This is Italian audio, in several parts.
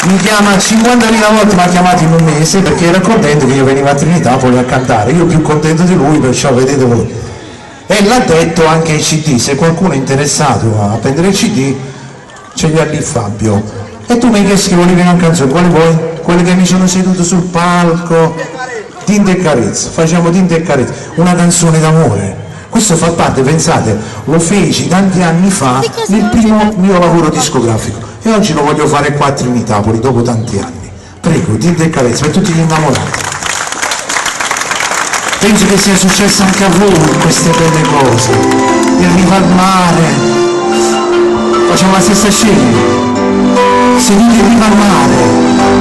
mi chiama 50.000 volte, mi ha chiamato in un mese perché era contento che io venivo a Trinitapoli a cantare, io più contento di lui, perciò vedete voi. E l'ha detto anche il CD, se qualcuno è interessato a prendere il CD ce li ha lì Fabio. E tu mi hai chiesto che volevi una canzone, quale vuoi? Quelle che mi sono seduto sul palco, Tinte e Carezza, facciamo Tinte e Carezza, una canzone d'amore. Questo fa parte, pensate, lo feci tanti anni fa nel primo mio lavoro discografico e oggi lo voglio fare qua a Trinitapoli dopo tanti anni. Prego, Tinte e Carezza per tutti gli innamorati. Penso che sia successo anche a voi queste belle cose, di arrivare al mare, facciamo la stessa scena, seduti in riva al mare.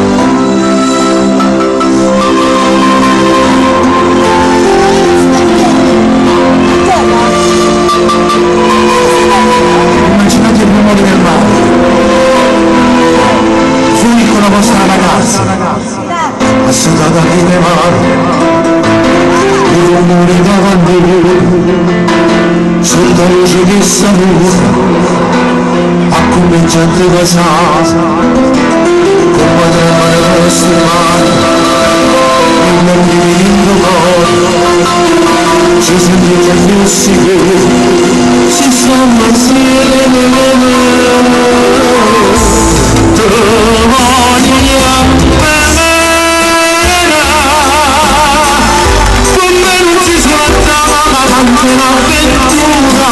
Immaginate il rumore del mare, voi con la vostra ragazza, assodata nelle mani, il rumore davanti, sotto la luce che saluta, accominciate da casa, come tremare le vostre mani, il movimento coro, ci sentite più sicuri, si stanno insieme, te voglio bene, con me non ci sguardava un'avventura,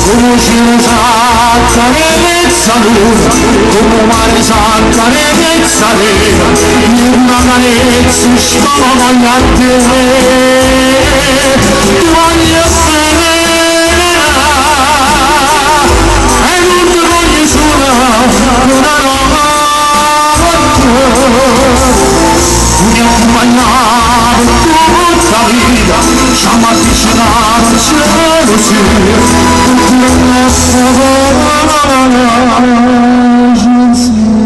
come cielo sacca e mezza luna, come mare sacca e mezza luna, in una carezza stavo a te. Ti voglio bene e non ti voglio sola una roba mi ho accompagnato tutta la vita, siamo avvicinati al cielo, sì, tutti la nostra voce insieme.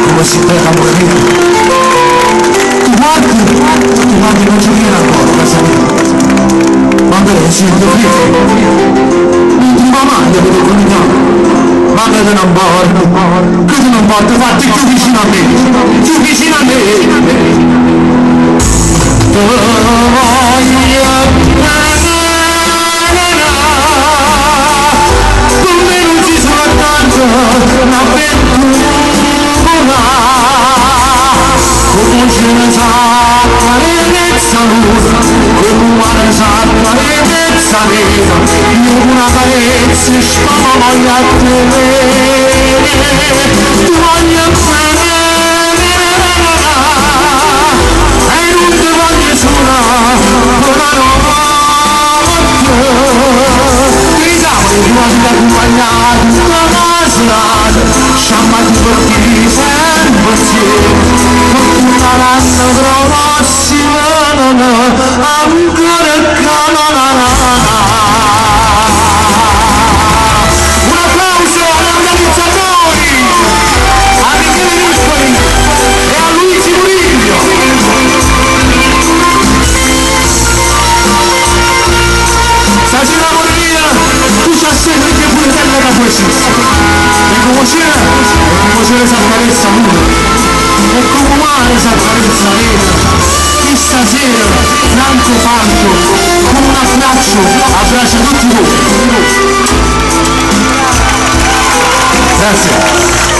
Come si pega a morire? Tu guardi non giochino ancora, casa mia. Quando è uscito l'ultima maglia per l'opportunità. Ma che non morto, che non morto, fatti più vicino a me, più vicino a me. Te voglio bene, con me non ci sono tanto un'avventura, come cielo sacca e mezza luna, come mare sacca e mezza nera, io una carezza stavo a te. Ti voglio bene e non ti voglio sola una roba gridavo di volte accompagnati una strada sciamati portini sempre insieme fortuna l'anno prossimo ancora un applauso agli organizzatori, a Michele Rispoli e a Luigi Murillo. Stasera Morena, tu ci assegni che pure te la poesia. E come c'è sa carezza luna, e come mare sa carezza nera. Che stasera, tanto fanto, con un abbraccio, abbraccia tutti voi. Grazie.